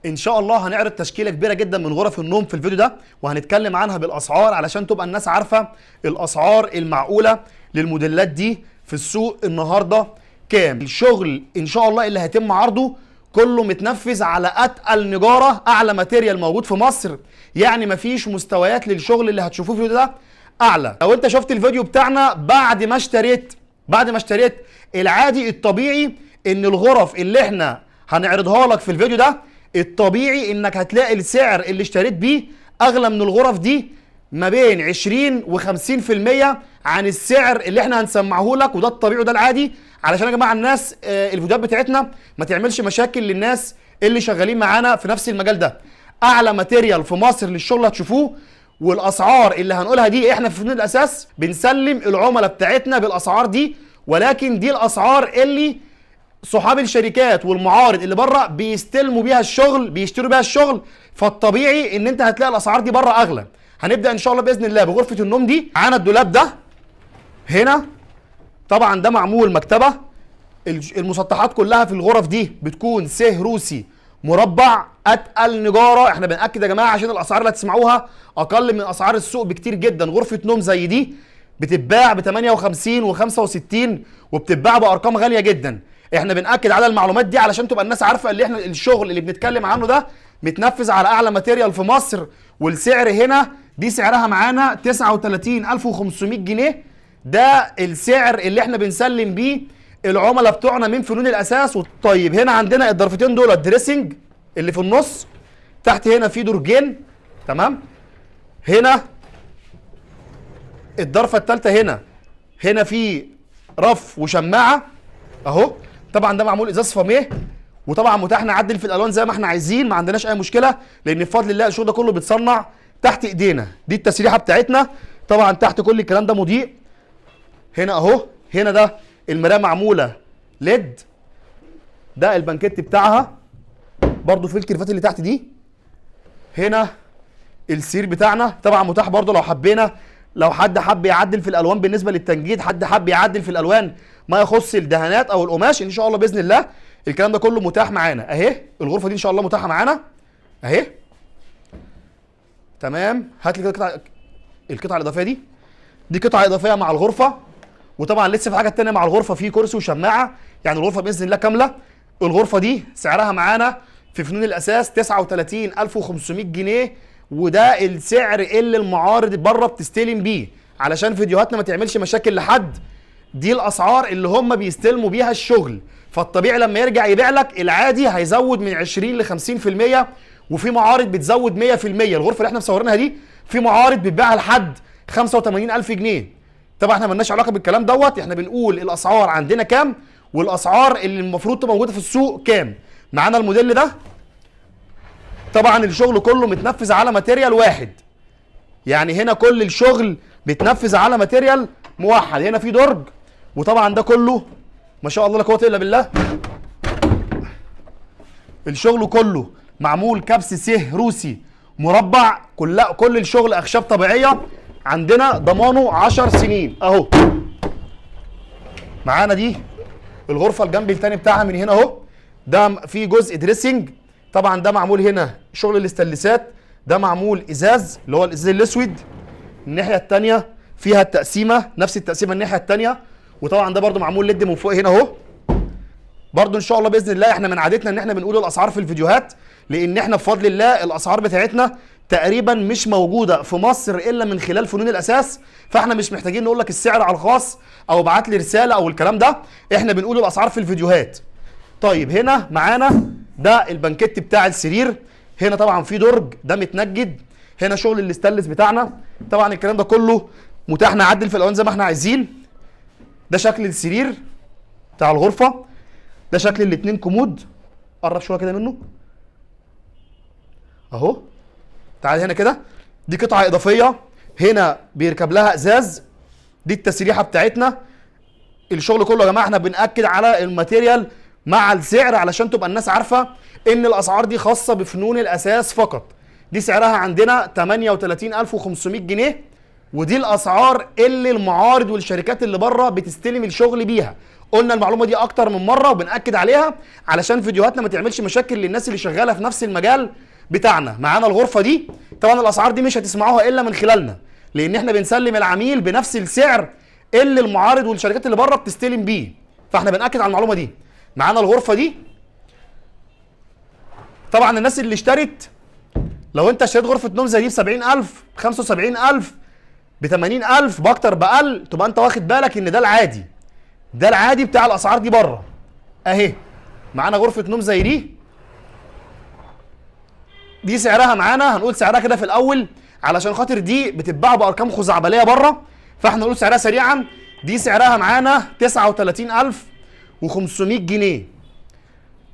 ان شاء الله هنعرض تشكيله كبيره جدا من غرف النوم في الفيديو ده، وهنتكلم عنها بالاسعار علشان تبقى الناس عارفه الاسعار المعقوله للموديلات دي في السوق النهارده كام. الشغل ان شاء الله اللي هيتم عرضه كله متنفذ على اتقل نجاره، اعلى ماتيريال موجود في مصر، يعني مفيش مستويات للشغل اللي هتشوفوه في الفيديو ده اعلى. لو انت شفت الفيديو بتاعنا بعد ما اشتريت العادي الطبيعي ان الغرف اللي احنا هنعرضها لك في الفيديو ده الطبيعي انك هتلاقي السعر اللي اشتريت بيه اغلى من الغرف دي ما بين 20 و50% عن السعر اللي احنا هنسمعه لك، وده الطبيعي وده العادي علشان يا جماعه الناس الفيديوهات بتاعتنا ما تعملش مشاكل للناس اللي شغالين معانا في نفس المجال ده. اعلى ماتيريال في مصر للشغل هتشوفوه، والاسعار اللي هنقولها دي احنا في فنون الاساس بنسلم العملاء بتاعتنا بالاسعار دي، ولكن دي الاسعار اللي صحاب الشركات والمعارض اللي بره بيستلموا بيها الشغل، بيشتروا بيها الشغل، فالطبيعي ان انت هتلاقي الاسعار دي بره اغلى. هنبدا ان شاء الله باذن الله بغرفه النوم دي. معانا الدولاب ده هنا، طبعا ده معمول مكتبه. المسطحات كلها في الغرف دي بتكون سه روسي مربع اتقل نجاره. احنا بنأكد يا جماعه عشان الاسعار اللي هتسمعوها اقل من اسعار السوق بكتير جدا. غرفه نوم زي دي بتتباع ب 58 و65 وبتتباع بارقام غاليه جدا. احنا بنأكد على المعلومات دي علشان تبقى الناس عارفه اللي احنا الشغل اللي بنتكلم عنه ده متنفذ على اعلى ماتيريال في مصر. والسعر هنا دي سعرها معانا 39500 جنيه. ده السعر اللي احنا بنسلم بيه العملاء بتوعنا من فنون الاساس. طيب هنا عندنا الضرفتين دول الدريسنج اللي في النص، تحت هنا في درجين، تمام. هنا الضرفه الثالثه هنا في رف وشماعه اهو. طبعا ده معمول ازاز فاميه، وطبعا متاح نعدل في الالوان زي ما احنا عايزين، ما عندناش اي مشكله لان بفضل الله الشغل ده كله بيتصنع تحت ايدينا. دي التسريحه بتاعتنا، طبعا تحت كل الكلام ده مضيء. هنا اهو، هنا ده المرايه معموله ليد، ده البنكيت بتاعها برضو في الكرفات اللي تحت دي. هنا السير بتاعنا طبعا متاح برضو لو حبينا، لو حد حب يعدل في الالوان بالنسبه للتنجيد، حد حب يعدل في الالوان ما يخص الدهانات او القماش، ان شاء الله باذن الله الكلام ده كله متاح معانا. اهي الغرفه دي ان شاء الله متاحه معانا اهي، تمام. هات لي كده القطعه الاضافيه دي قطعه اضافيه مع الغرفه. وطبعا لسه في حاجه تانية مع الغرفه، في كرسي وشماعه، يعني الغرفه باذن الله كامله. الغرفه دي سعرها معانا في فنون الاساس 39500 جنيه، وده السعر اللي المعارض بره بتستلم بيه علشان فيديوهاتنا ما تعملش مشاكل لحد. دي الاسعار اللي هم بيستلموا بيها الشغل، فالطبيعي لما يرجع يبيع لك العادي هيزود من 20 ل 50%، وفي معارض بتزود 100%. الغرفه اللي احنا مصورينها دي في معارض بتبيعها لحد 85000 جنيه. طبعا احنا مالناش علاقه بالكلام دوت، احنا بنقول الاسعار عندنا كام والاسعار اللي المفروض تبقى موجوده في السوق كام. معانا الموديل ده طبعا الشغل كله متنفذ على ماتيريال واحد، يعني هنا كل الشغل بيتنفذ على ماتيريال موحد. هنا في درج، وطبعا ده كله ما شاء الله لا قوه الا بالله الشغل كله معمول كبس سه روسي مربع، كل الشغل اخشاب طبيعيه عندنا ضمانه 10 سنين اهو. معانا دي الغرفه الجنب الثاني بتاعها من هنا اهو، ده في جزء دريسنج، طبعا ده معمول هنا شغل الاستانلسات، ده معمول ازاز اللي هو الازاز الاسود. الناحيه الثانيه فيها التقسيمه، نفس التقسيمه الناحيه الثانيه، وطبعا ده برده معمول ليد من فوق هنا اهو. برده ان شاء الله باذن الله احنا من عادتنا ان احنا بنقول الاسعار في الفيديوهات، لان احنا بفضل الله الاسعار بتاعتنا تقريبا مش موجوده في مصر الا من خلال فنون الاساس، فاحنا مش محتاجين نقول لك السعر على الخاص او ابعت لي رساله او الكلام ده، احنا بنقول الاسعار في الفيديوهات. طيب هنا معانا ده البنكيت بتاع السرير، هنا طبعا في درج ده متنجد، هنا شغل الاستانلس بتاعنا، طبعا الكلام ده كله متاح نعدل في الالوان زي ما احنا عايزين. ده شكل السرير بتاع الغرفه، ده شكل الاثنين كومود، قرب شويه كده منه اهو. تعال هنا كده، دي قطعه اضافيه هنا بيركب لها ازاز، دي التسريحه بتاعتنا. الشغل كله يا جماعه احنا بنأكد على الماتيريال مع السعر علشان تبقى الناس عارفه ان الاسعار دي خاصه بفنون الاساس فقط. دي سعرها عندنا 38500 جنيه، ودي الاسعار اللي المعارض والشركات اللي بره بتستلم الشغل بيها. قلنا المعلومه دي اكتر من مره وبناكد عليها علشان فيديوهاتنا ما تعملش مشاكل للناس اللي شغاله في نفس المجال بتاعنا. معانا الغرفه دي، طبعا الاسعار دي مش هتسمعوها الا من خلالنا، لان احنا بنسلم العميل بنفس السعر اللي المعارض والشركات اللي بره بتستلم بيه، فاحنا بناكد على المعلومه دي. معانا الغرفه دي، طبعا الناس اللي اشترت، لو انت اشتريت غرفه نوم زي دي ب 70,000 ب 75,000 ب 80,000 باكتر باقل، تبقى انت واخد بالك ان ده العادي، ده العادي بتاع الاسعار دي بره. اهي معانا غرفه نوم زي دي سعرها معانا، هنقول سعرها كده في الاول علشان خاطر دي بتتباع بارقام خزعبليه بره، فاحنا نقول سعرها سريعا. دي سعرها معانا 39,500 جنيه.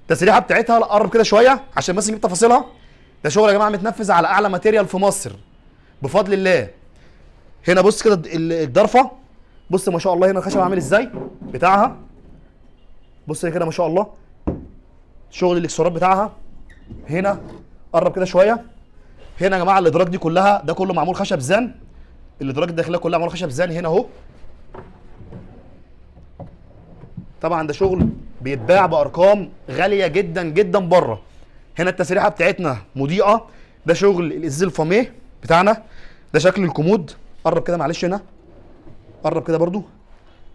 التسريحه بتاعتها قرب كده شويه عشان بس نجيب تفاصيلها. ده شغل يا جماعه متنفذ على اعلى ماتيريال في مصر بفضل الله. هنا بص كده الضرفه، بص ما شاء الله هنا الخشب عامل ازاي بتاعها، بص كده ما شاء الله شغل الاكسسوارات بتاعها. هنا قرب كده شويه، هنا يا جماعه الادراج دي كلها ده كله معمول خشب زان، الادراج الداخليه كلها معمول خشب زان هنا اهو. طبعا ده شغل بيتباع بارقام غاليه جدا جدا بره. هنا التسريحه بتاعتنا مضيئه، ده شغل الازاز الفاميه بتاعنا، ده شكل الكومود. قرب كده معلش، هنا قرب كده برضو.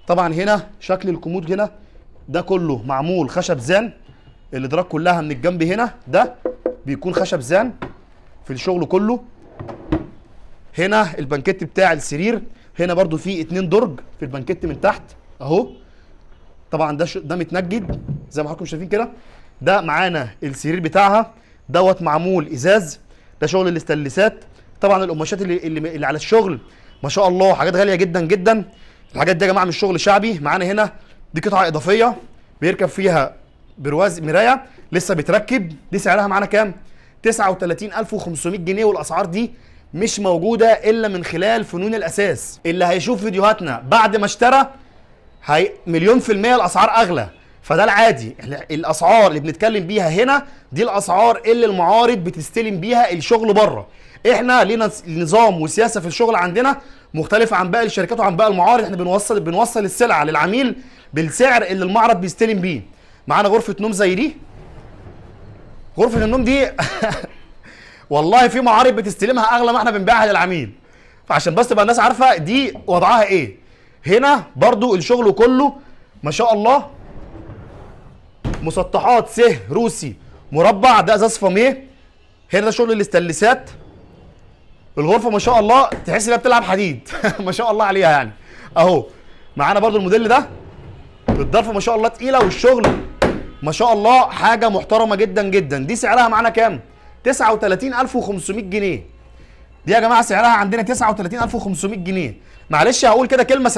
طبعا هنا شكل الكومود هنا ده كله معمول خشب زان، الادراج كلها من الجنب هنا ده بيكون خشب زان في الشغل كله. هنا البنكت بتاع السرير، هنا برضو فيه 2 درج في البنكت من تحت اهو. طبعا ده متنجد زي ما حضراتكم شايفين كده. ده معانا السرير بتاعها دوت معمول ازاز، ده شغل الاستانلسات. طبعا القماشات اللي على الشغل ما شاء الله حاجات غاليه جدا جدا. الحاجات دي يا جماعه مش شغل شعبي. معانا هنا دي قطعه اضافيه بيركب فيها برواز مرايه لسه بيتركب، دي سعرها معانا كام؟ 39,500 جنيه. والاسعار دي مش موجوده الا من خلال فنون الاساس. اللي هيشوف فيديوهاتنا بعد ما اشترى هي مليون في المية الاسعار اغلى، فده العادي. الاسعار اللي بنتكلم بيها هنا دي الاسعار اللي المعارض بتستلم بيها الشغل بره. احنا لينا نظام وسياسه في الشغل عندنا مختلفه عن باقي الشركات وعن باقي المعارض. احنا بنوصل السلعه للعميل بالسعر اللي المعرض بيستلم بيه. معانا غرفه نوم زي دي، غرفه النوم دي والله في معارض بتستلمها اغلى ما احنا بنبيعها للعميل، فعشان بس تبقى الناس عارفه دي وضعها ايه. هنا برضو الشغل كله ما شاء الله مسطحات سه روسي مربع، ده ازاز فاميه. هنا ده شغل الاستانلسات. الغرفه ما شاء الله تحس انها بتلعب حديد ما شاء الله عليها يعني اهو. معانا برضو الموديل ده الضرفه ما شاء الله تقيله، والشغل ما شاء الله حاجه محترمه جدا جدا. دي سعرها معانا كام؟ 39,500 جنيه. دي يا جماعه سعرها عندنا 39,500 جنيه. معلش هقول كده كلمه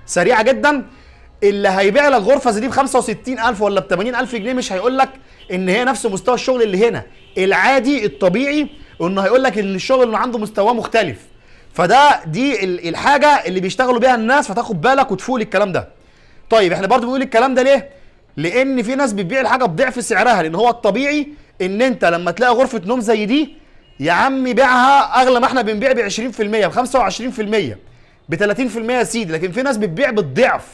سريعه جدا، اللي هيبيع لك غرفه زي دي ب 65,000 ولا ب 80,000 جنيه مش هيقول لك ان هي نفس مستوى الشغل اللي هنا. العادي الطبيعي انه هيقول لك ان الشغل اللي عنده مستواه مختلف. دي الحاجه اللي بيشتغلوا بيها الناس، فتاخد بالك وتفوق الكلام ده. طيب احنا برضو بنقول الكلام ده ليه؟ لان في ناس بتبيع الحاجه بضعف سعرها، لان هو الطبيعي ان انت لما تلاقي غرفه نوم زي دي يا عم بيعها اغلى ما احنا بنبيع ب 20% ب 25% ب 30% يا سيدي، لكن في ناس بتبيع بالضعف.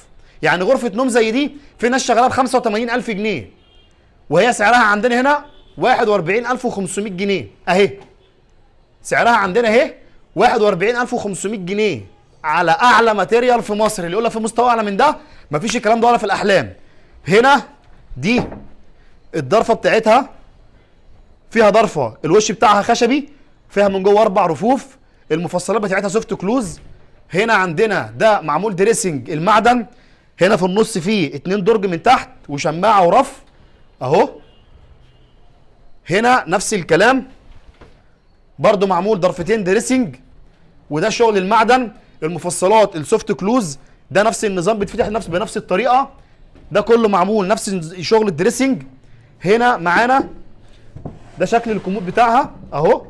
يعني غرفه نوم زي دي في ناس شغاله ب 85,000 جنيه وهي سعرها عندنا هنا 41,500 جنيه اهي. سعرها عندنا اهي 41,500 جنيه على اعلى ماتيريال في مصر. اللي يقول لك في مستوى اعلى من ده مفيش الكلام ده ولا في الاحلام. هنا دي الضرفه بتاعتها فيها ضرفه الوش بتاعها خشبي، فيها من جوه 4 رفوف، المفصلات بتاعتها سوفت كلوز. هنا عندنا ده معمول دريسنج المعدن، هنا في النص فيه 2 درج من تحت وشماعه ورف اهو. هنا نفس الكلام برضو معمول ضرفتين دريسنج، وده شغل المعدن. المفصلات السوفت كلوز ده نفس النظام بيتفتح بنفس الطريقه، ده كله معمول نفس شغل الدريسنج. هنا معانا ده شكل الكومود بتاعها اهو.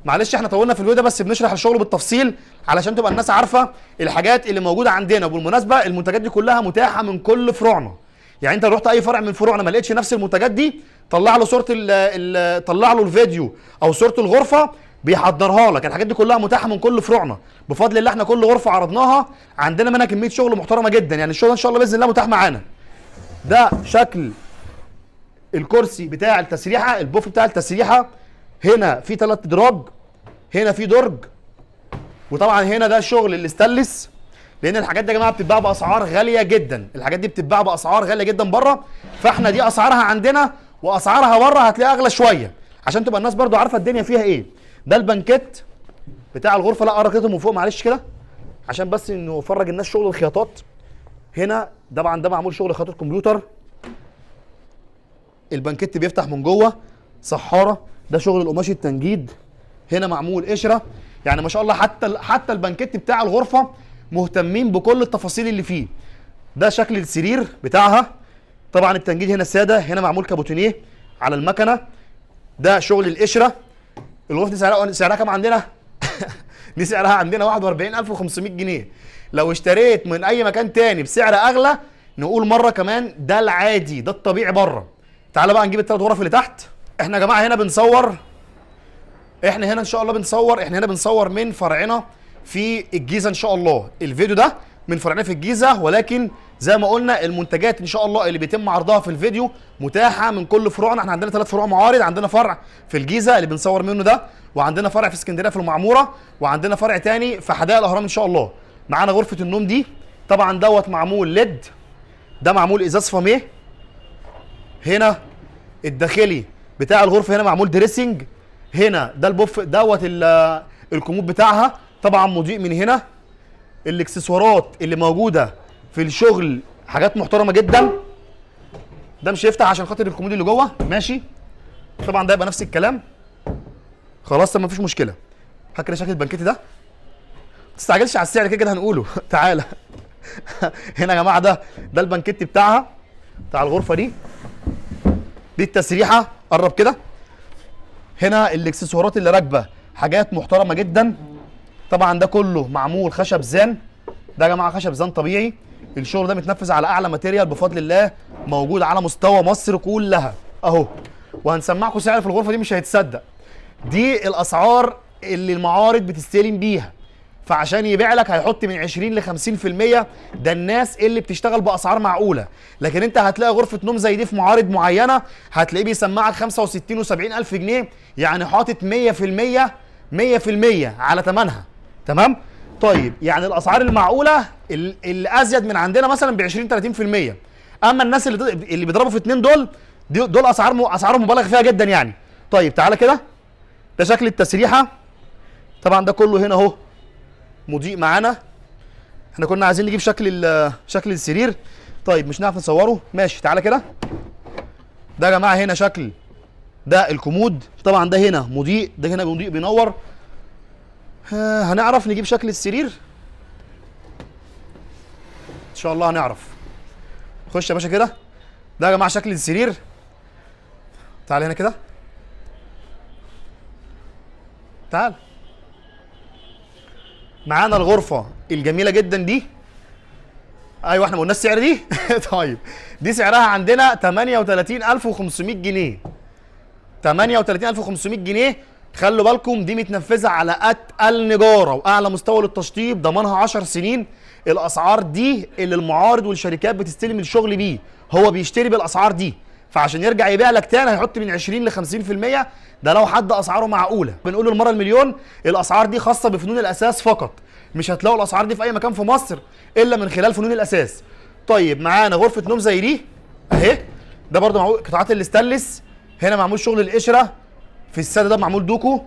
معلش احنا طولنا في الفيديو ده بس بنشرح الشغل بالتفصيل علشان تبقى الناس عارفه الحاجات اللي موجوده عندنا. وبالمناسبه المنتجات دي كلها متاحه من كل فروعنا، يعني انت لو رحت اي فرع من فروعنا ما لقيتش نفس المنتجات دي طلع له صوره طلع له الفيديو او صوره الغرفه بيحضرها لك. الحاجات دي كلها متاحه من كل فروعنا بفضل الله. احنا كل غرفه عرضناها عندنا منها كميه شغل محترمه جدا، يعني الشغل ان شاء الله باذن الله متاح معانا. ده شكل الكرسي بتاع التسريحه، البوف بتاع التسريحه. هنا في 3 ادراج، هنا في درج، وطبعا هنا ده شغل الاستانلس، لان الحاجات دي يا جماعه بتتباع باسعار غاليه جدا. الحاجات دي بتتباع باسعار غاليه جدا بره، فاحنا دي اسعارها عندنا واسعارها بره هتلاقيها اغلى شويه عشان تبقى الناس برضو عارفه الدنيا فيها ايه. ده البنكت بتاع الغرفه. لا قرا كده من فوق معلش كده عشان بس انه افرج الناس شغل الخياطات. هنا طبعا ده معمول شغل خياطه كمبيوتر. البنكت بيفتح من جوه صحاره، ده شغل القماش التنجيد. هنا معمول قشره، يعني ما شاء الله حتى البنكت بتاع الغرفه مهتمين بكل التفاصيل اللي فيه. ده شكل السرير بتاعها، طبعا التنجيد هنا ساده، هنا معمول كابوتينيه على المكنه. ده شغل القشره. الغرفه دي سعرها كام عندنا؟ دي سعرها عندنا 41500 جنيه. لو اشتريت من اي مكان تاني بسعر اغلى نقول مره كمان ده العادي، ده الطبيعي بره. تعال بقى نجيب ال3 غرف اللي تحت. احنا يا جماعه هنا بنصور، احنا هنا ان شاء الله بنصور، احنا هنا بنصور من فرعنا في الجيزه ان شاء الله. الفيديو ده من فرعنا في الجيزه، ولكن زي ما قلنا المنتجات ان شاء الله اللي بيتم عرضها في الفيديو متاحه من كل فروعنا. احنا عندنا 3 فروع معارض، عندنا فرع في الجيزه اللي بنصور منه ده، وعندنا فرع في اسكندريه في المعموره، وعندنا فرع تاني في حدائق الاهرام ان شاء الله. معانا غرفه النوم دي طبعا دوت معمول ليد، ده معمول ازاز فاميه. هنا الداخلي بتاع الغرفه هنا معمول دريسنج. هنا ده البوف دوت الكومود بتاعها طبعا مضيء من هنا. الاكسسوارات اللي موجوده في الشغل حاجات محترمه جدا. ده مش هيفتح عشان خاطر الكومود اللي جوه، ماشي. طبعا ده يبقى نفس الكلام. خلاص ما فيش مشكله. فاكر شكل البنكت ده؟ ما تستعجلش على السعر، كده كده هنقوله. تعالى. هنا يا جماعه ده البنكت بتاعها بتاع الغرفه دي. دي التسريحه، قرب كده. هنا الاكسسوارات اللي راكبه حاجات محترمه جدا. طبعا ده كله معمول خشب زان، ده يا جماعه خشب زان طبيعي. الشغل ده متنفذ على اعلى ماتيريال بفضل الله، موجود على مستوى مصر كلها اهو. وهنسمعكم سعر في الغرفه دي مش هيتصدق. دي الاسعار اللي المعارض بتستلم بيها، فعشان يبيع لك هيحط من 20 ل 50%. ده الناس اللي بتشتغل باسعار معقوله. لكن انت هتلاقي غرفه نوم زي دي في معارض معينه هتلاقيه بيسمعك 65 و70 الف جنيه، يعني حاطط 100% على ثمنها. تمام؟ طيب يعني الاسعار المعقوله اللي ازيد من عندنا مثلا ب 20 30%. اما الناس اللي بيضربوا في 2 دول اسعارهم مبالغ فيها جدا يعني. طيب تعالى كده. ده شكل التسريحه. طبعا ده كله هنا اهو مضيء معانا. احنا كنا عايزين نجيب شكل السرير، طيب مش هنعرف نصوره، ماشي. تعالى كده. ده يا جماعه هنا شكل ده الكومود. طبعا ده هنا مضيء، ده هنا مضيء بينور. هنعرف نجيب شكل السرير ان شاء الله، هنعرف. خش يا باشا كده. ده يا جماعه شكل السرير. تعال هنا كده، تعال. معانا الغرفه الجميله جدا دي. ايوه احنا ما قلناش السعر دي. طيب دي سعرها عندنا 38500 جنيه. 38500 جنيه. خلوا بالكم دي متنفذه على اتقل نجاره واعلى مستوى للتشطيب، ضمانها 10 سنين. الاسعار دي اللي المعارض والشركات بتستلم الشغل بيه، هو بيشتري بالاسعار دي، فعشان يرجع يبيع لك تاني هيحط من 20 ل 50%. ده لو حد اسعاره معقوله. بنقول المره المليون الاسعار دي خاصه بفنون الاساس فقط، مش هتلاقوا الاسعار دي في اي مكان في مصر الا من خلال فنون الاساس. طيب معانا غرفه نوم زي دي اهي. ده برده معمول قطعات الاستانلس. هنا معمول شغل القشره. في الساده ده معمول دوكو.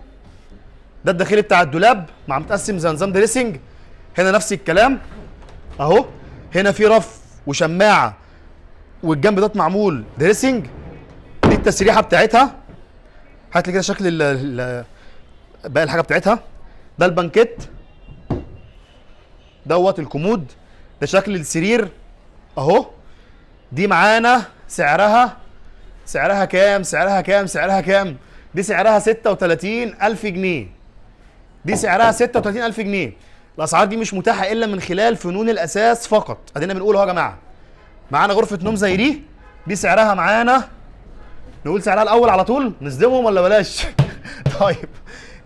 ده الداخلي بتاع الدولاب متقسم زي نظام دريسنج. هنا نفس الكلام اهو. هنا في رف وشماعه، والجنب ده معمول دريسنج. دي التسريحه بتاعتها. هات لي كده شكل باقي الحاجه بتاعتها. ده البنكت دوت الكومود. ده شكل السرير اهو. دي معانا سعرها كام؟ سعرها كام؟ دي سعرها 36000 جنيه. دي سعرها 36000 جنيه. الاسعار دي مش متاحه الا من خلال فنون الاساس فقط. ادينا بنقول اهو يا جماعه. معانا غرفه نوم زي دي سعرها معانا، نقول سعرها الاول على طول نصدمهم ولا بلاش؟ طيب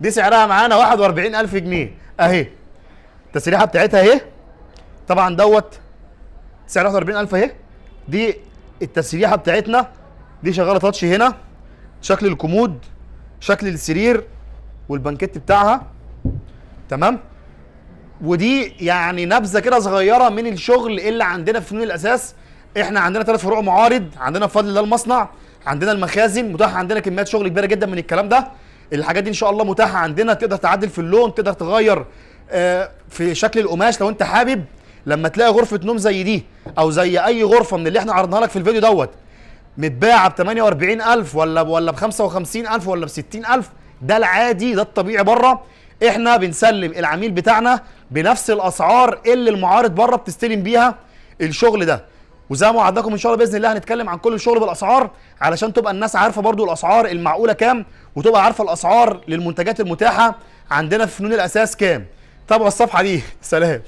دي سعرها معانا 41000 جنيه اهي. التسريحه بتاعتها اهي، طبعا دوت سعرها 41000 اهي. دي التسريحه بتاعتنا، دي شغاله تاتش هنا، شكل الكومود، شكل السرير والبنكيت بتاعها، تمام. ودي يعني نبذه كده صغيره من الشغل اللي عندنا في فنون الاساس. احنا عندنا 3 فروع معارض، عندنا بفضل الله المصنع، عندنا المخازن، متاح عندنا كميات شغل كبيره جدا من الكلام ده. الحاجات دي ان شاء الله متاحه عندنا، تقدر تعدل في اللون، تقدر تغير في شكل القماش لو انت حابب. لما تلاقي غرفه نوم زي دي او زي اي غرفه من اللي احنا عرضناها لك في الفيديو دوت متباعه ب 48000 ولا ب 55000 ولا ب 60000، ده العادي، ده الطبيعي بره. احنا بنسلم العميل بتاعنا بنفس الاسعار اللي المعارض بره بتستلم بيها الشغل ده. وزي ما وعدناكم ان شاء الله باذن الله هنتكلم عن كل الشغل بالاسعار، علشان تبقى الناس عارفه برضو الاسعار المعقوله كام، وتبقى عارفه الاسعار للمنتجات المتاحه عندنا في فنون الاساس كام. تابعوا الصفحه دي. سلام.